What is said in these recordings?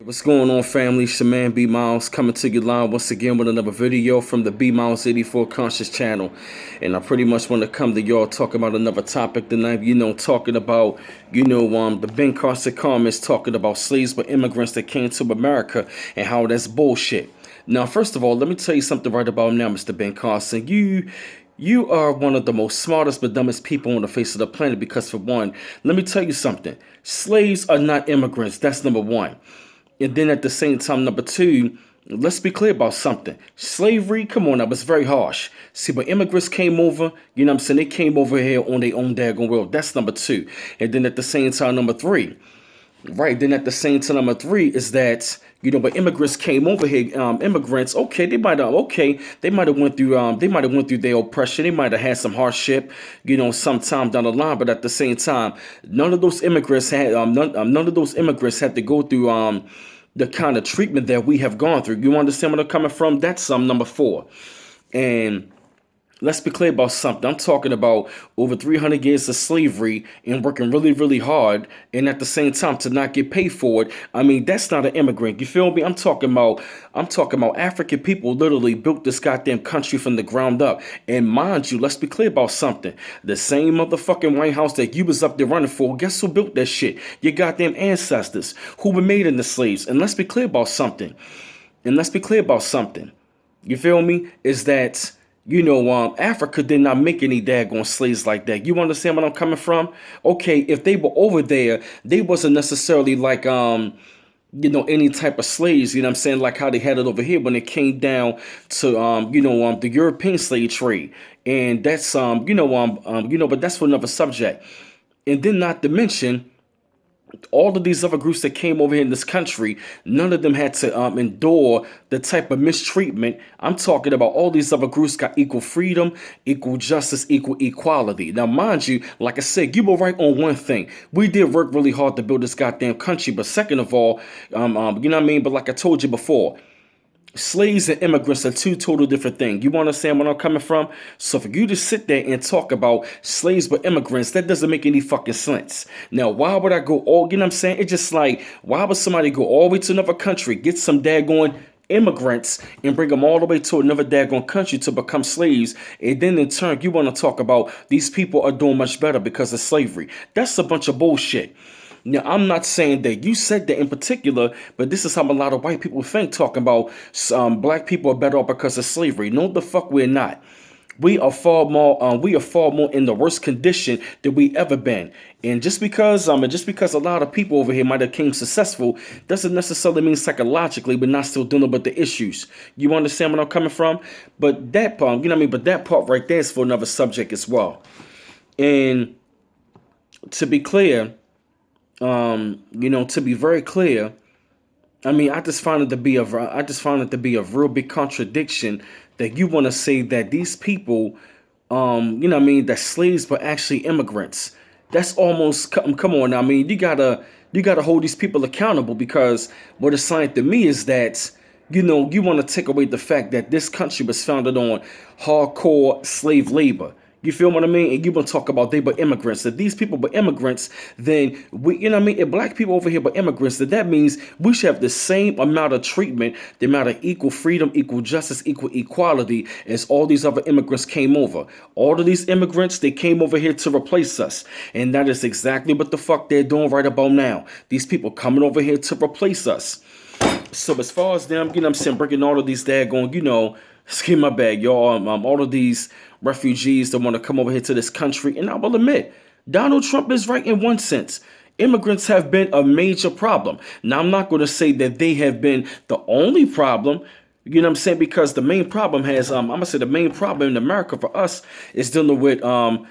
What's going on, family? It's your man B Miles coming to you live once again with another video from the B Miles 84 Conscious channel. And I pretty much want to come to y'all talking about another topic tonight. Talking about, the Ben Carson comments talking about slaves but immigrants that came to America and how that's bullshit. Now, first of all, let me tell you something right about now, Mr. Ben Carson. You are one of the most smartest but dumbest people on the face of the planet because, for one, let me tell you something. Slaves are not immigrants. That's number one. And then at the same time, number two, let's be clear about something. Slavery, come on, that was very harsh. See, when immigrants came over, they came over here on their own daggone world. That's number two. And then at the same time, number three. Right, then at the same time, number three is that, when immigrants came over here, immigrants, okay, they might have went through, their oppression. They might have had some hardship, sometime down the line. But at the same time, none of those immigrants had to go through, the kind of treatment that we have gone through. You understand where I'm coming from? That's number four. And let's be clear about something. I'm talking about over 300 years of slavery and working really, really hard, and at the same time to not get paid for it. I mean, that's not an immigrant. You feel me? I'm talking about African people literally built this goddamn country from the ground up. And mind you, let's be clear about something. The same motherfucking White House that you was up there running for, guess who built that shit? Your goddamn ancestors who were made into slaves. And let's be clear about something. You feel me? Is that Africa did not make any daggone slaves like that. You understand where I'm coming from? Okay, if they were over there, they wasn't necessarily like, any type of slaves, like how they had it over here when it came down to, the European slave trade. And that's, but that's for another subject. And then not to mention, all of these other groups that came over here in this country, none of them had to endure the type of mistreatment. I'm talking about all these other groups got equal freedom, equal justice, equal equality. Now, mind you, like I said, you were right on one thing. We did work really hard to build this goddamn country. But second of all, But like I told you before, slaves and immigrants are two total different things. You understand where I'm coming from? So for you to sit there and talk about slaves but immigrants, that doesn't make any fucking sense. Now, why would I go all, It's just like, why would somebody go all the way to another country, get some daggone immigrants and bring them all the way to another daggone country to become slaves, and then in turn you want to talk about these people are doing much better because of slavery? That's a bunch of bullshit. Now, I'm not saying that you said that in particular, but this is how a lot of white people think, talking about black people are better off because of slavery. No, the fuck we're not. We are far more in the worst condition that we ever been. And just because a lot of people over here might have came successful doesn't necessarily mean psychologically we're not still dealing with the issues. You understand where I'm coming from? But that part, But that part right there is for another subject as well. And to be clear, to be very clear, I just find it to be a real big contradiction that you want to say that these people, that slaves but actually immigrants. That's almost, come on. You gotta hold these people accountable, because what it's saying to me is that, you want to take away the fact that this country was founded on hardcore slave labor. You feel what I mean? And you want to talk about they were immigrants. If these people were immigrants, then if black people over here were immigrants, then that means we should have the same amount of treatment, the amount of equal freedom, equal justice, equal equality as all these other immigrants came over. All of these immigrants, they came over here to replace us. And that is exactly what the fuck they're doing right about now. These people coming over here to replace us. So as far as them, bringing all of these daggone, excuse my bag, y'all, all of these refugees that want to come over here to this country. And I will admit, Donald Trump is right in one sense. Immigrants have been a major problem. Now, I'm not going to say that they have been the only problem, because the main problem the main problem in America for us is dealing with racism,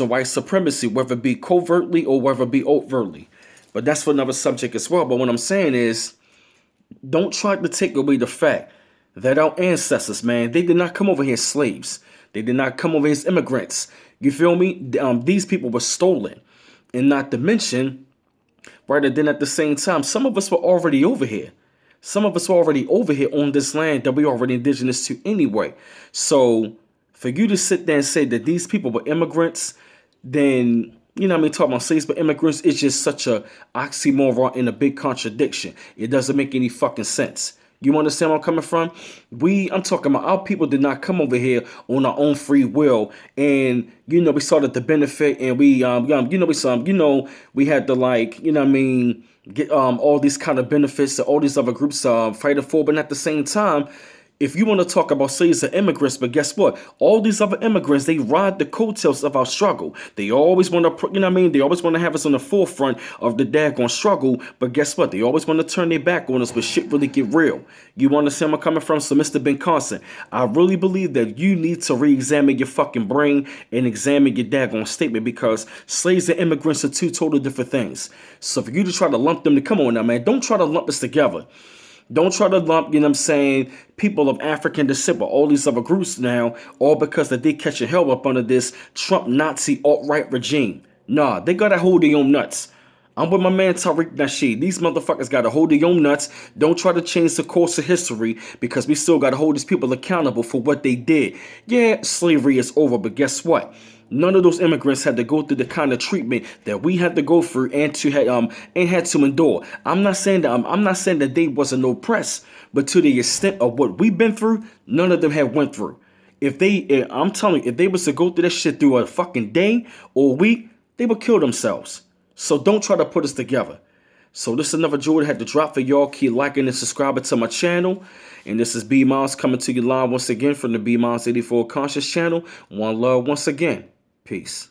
white supremacy, whether it be covertly or whether it be overtly. But that's for another subject as well. But what I'm saying is, don't try to take away the fact that our ancestors, man, they did not come over here as slaves. They did not come over here as immigrants. You feel me? These people were stolen. And not to mention, right, and then at the same time, some of us were already over here. Some of us were already over here on this land that we already indigenous to anyway. So for you to sit there and say that these people were immigrants, then You know what I mean? Talking about slaves but immigrants is just such a oxymoron and a big contradiction. It doesn't make any fucking sense. You understand where I'm coming from? I'm talking about our people did not come over here on our own free will, and we started the benefit, and we had to, like, what I mean, get all these kind of benefits that all these other groups fighting for, but at the same time, if you want to talk about slaves and immigrants, but guess what? All these other immigrants, they ride the coattails of our struggle. They always want to, They always want to have us on the forefront of the daggone struggle. But guess what? They always want to turn their back on us, but shit really get real. You understand where I'm coming from? So, Mr. Ben Carson, I really believe that you need to re-examine your fucking brain and examine your daggone statement, because slaves and immigrants are two totally different things. So for you to try to lump them, come on now, man, don't try to lump us together. Don't try to lump, people of African descent with all these other groups now, all because that they catching hell up under this Trump Nazi alt-right regime. Nah, they gotta hold their own nuts. I'm with my man Tariq Nasheed. These motherfuckers gotta hold their own nuts. Don't try to change the course of history, because we still gotta hold these people accountable for what they did. Yeah, slavery is over, but guess what? None of those immigrants had to go through the kind of treatment that we had to go through and had to endure. I'm not saying that they wasn't oppressed, but to the extent of what we've been through, none of them have went through. I'm telling you, if they was to go through that shit through a fucking day or a week, they would kill themselves. So don't try to put us together. So this is another jewel that had to drop for y'all. Keep liking and subscribing to my channel. And this is B Miles coming to you live once again from the B Miles 84 Conscious channel. One love once again. Peace.